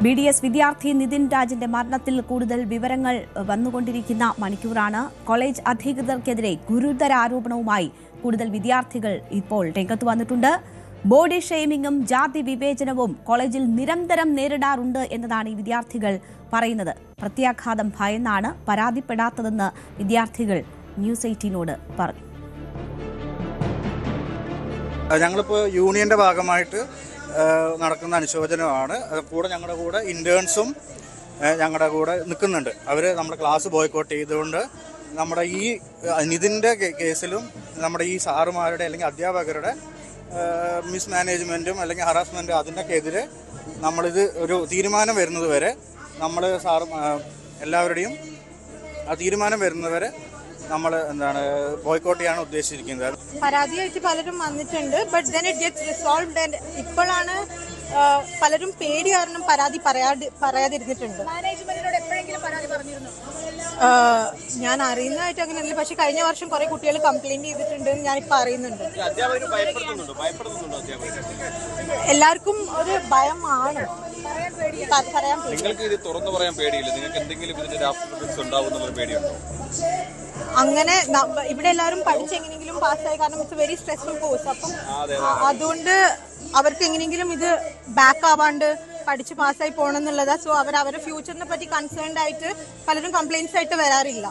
BDS വിദ്യാർത്ഥി നിതിൻ രാജിന്റെ മരണത്തിൽ കൂടുതൽ വിവരങ്ങൾ വന്നുകൊണ്ടിരിക്കുന്ന മണിക്കൂറാണ്. കോളേജ് അധികൃതർക്കെതിരെ ഗുരുതര ആരോപണവുമായി കൂടുതൽ വിദ്യാർത്ഥികൾ ഇപ്പോൾ രംഗത്ത് വന്നിട്ടുണ്ട്. ബോഡി ഷെയ്മിങ്ങും ജാതി വിവേചനവും കോളേജിൽ നിരന്തരം നേരിടാറുണ്ട് എന്നതാണ് ഈ വിദ്യാർത്ഥികൾ പറയുന്നത്. പ്രത്യാഘാതം ഭയന്നാണ് പരാതിപ്പെടാത്തതെന്ന് വിദ്യാർത്ഥികൾ ന്യൂസ് 18നോട് പറഞ്ഞു. ഞങ്ങളിപ്പോൾ യൂണിയന്റെ ഭാഗമായിട്ട് നടക്കുന്ന അനുശോചനമാണ്. കൂടെ ഞങ്ങളുടെ കൂടെ ഇന്റേൺസും ഞങ്ങളുടെ കൂടെ നിൽക്കുന്നുണ്ട്. അവർ നമ്മുടെ ക്ലാസ് ബോയ്ക്കോട്ട് ചെയ്തുകൊണ്ട് നമ്മുടെ ഈ നിതിൻ്റെ കേസിലും നമ്മുടെ ഈ സാറുമാരുടെ അല്ലെങ്കിൽ അധ്യാപകരുടെ മിസ്മാനേജ്മെൻറ്റും അല്ലെങ്കിൽ ഹറാസ്മെൻറ്റും അതിൻ്റെക്കെതിരെ നമ്മളിത് ഒരു തീരുമാനം വരുന്നത് വരെ നമ്മൾ എല്ലാവരുടെയും ആ തീരുമാനം വരുന്നവരെ നമ്മൾ ബോയ്ക്കോട്ട് ചെയ്യാൻ ഉദ്ദേശിച്ചിരിക്കുന്നത്. പരാതിയായിട്ട് പലരും വന്നിട്ടുണ്ട്. But then it gets resolved. And ഇപ്പോഴാണ് പലരും പേടി കാരണം പരാതി പറയാതിരുന്നിട്ടുണ്ട്. ഞാൻ അറിയുന്നതായിട്ട് അങ്ങനെയല്ല. പക്ഷെ കഴിഞ്ഞ വർഷം കുറെ കുട്ടികൾ കംപ്ലൈന്റ് ചെയ്തിട്ടുണ്ട് ഞാനിപ്പോ അറിയുന്നുണ്ട്. എല്ലാവർക്കും ഒരു ഭയമാണ്. അങ്ങനെ ഇവിടെ എല്ലാവരും പഠിച്ചെങ്ങനെങ്കിലും പാസ്സായി. കാരണം ഇറ്റ്സ് വെരി സ്ട്രെസ്ഫുൾ കോഴ്സ്. അപ്പം അതുകൊണ്ട് അവർക്ക് എങ്ങനെയെങ്കിലും ഇത് ബാക്ക് ആവാണ്ട് പഠിച്ച് പാസ്സായി പോകണം എന്നുള്ളതാ. സോ അവരുടെ ഫ്യൂച്ചറിനെ പറ്റി കൺസേൺഡ് ആയിട്ട് പലരും കംപ്ലൈന്റ്സ് ആയിട്ട് വരാറില്ല.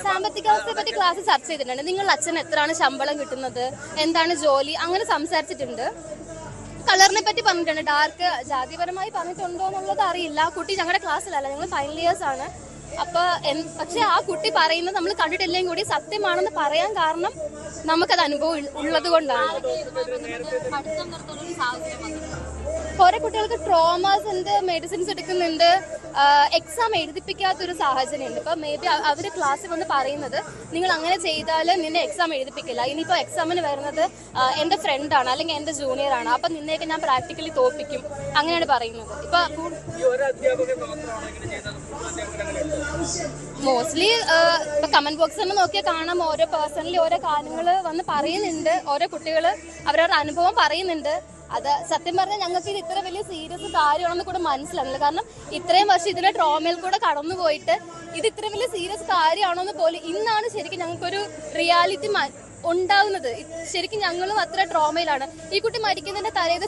സാമ്പത്തികാവസ്ഥയെ പറ്റി ക്ലാസ് ചർച്ച ചെയ്തിട്ടുണ്ട്. നിങ്ങളുടെ അച്ഛൻ എത്രയാണ് ശമ്പളം കിട്ടുന്നത്, എന്താണ് ജോലി, അങ്ങനെ സംസാരിച്ചിട്ടുണ്ട്. കളറിനെ പറ്റി പറഞ്ഞിട്ടുണ്ട്. ഡാർക്ക് ജാതിപരമായി പറഞ്ഞിട്ടുണ്ടോ എന്നുള്ളത് അറിയില്ല. കുട്ടി ഞങ്ങളുടെ ക്ലാസ്സിലല്ല, ഞങ്ങൾ ഫൈനൽ ഇയേഴ്സ് ആണ്. പക്ഷെ ആ കുട്ടി പറയുന്നത് നമ്മൾ കണ്ടിട്ടില്ലെങ്കിൽ കൂടി സത്യമാണെന്ന് പറയാൻ കാരണം നമുക്കത് അനുഭവം ഉള്ളത് കൊണ്ടാണ്. കുറെ കുട്ടികൾക്ക് ട്രോമാസ് ഉണ്ട്, മെഡിസിൻസ് എടുക്കുന്നുണ്ട്, എക്സാം എഴുതിപ്പിക്കാത്തൊരു സാഹചര്യമുണ്ട്. ഇപ്പൊ മേ ബി അവര് ക്ലാസ്സിൽ വന്ന് പറയുന്നത് നിങ്ങൾ അങ്ങനെ ചെയ്താൽ നിന്നെ എക്സാം എഴുതിപ്പിക്കില്ല. ഇനിയിപ്പോ എക്സാമിന് വരുന്നത് എന്റെ ഫ്രണ്ടാണ് അല്ലെങ്കിൽ എന്റെ ജൂനിയർ ആണ്, അപ്പൊ നിന്നെയൊക്കെ ഞാൻ പ്രാക്ടിക്കലി തോപ്പിക്കും, അങ്ങനെയാണ് പറയുന്നത്. ഇപ്പൊ മോസ്റ്റ്ലി ഇപ്പൊ കമന്റ് ബോക്സ് തന്നെ നോക്കിയാൽ കാണാം, ഓരോ പേഴ്സണലി ഓരോ കാര്യങ്ങൾ വന്ന് പറയുന്നുണ്ട്. ഓരോ കുട്ടികൾ അവരവരുടെ അനുഭവം പറയുന്നുണ്ട്. അത് സത്യം പറഞ്ഞാൽ ഞങ്ങൾക്ക് ഇത് ഇത്ര വലിയ സീരിയസ് കാര്യമാണെന്ന് കൂടെ മനസ്സിലാകുന്നില്ല. കാരണം ഇത്രയും വർഷം ഇതിലെ ട്രോമയിൽ കൂടെ കടന്നു പോയിട്ട് ഇത് ഇത്ര വലിയ സീരിയസ് കാര്യമാണോന്ന് പോലും ഇന്നാണ് ശരിക്കും ഞങ്ങൾക്കൊരു റിയാലിറ്റി ഉണ്ടാവുന്നത്. ശരിക്കും ഞങ്ങളും അത്ര ട്രോമയിലാണ്. ഈ കുട്ടി മരിക്കുന്നതിന്റെ തലേദിവസം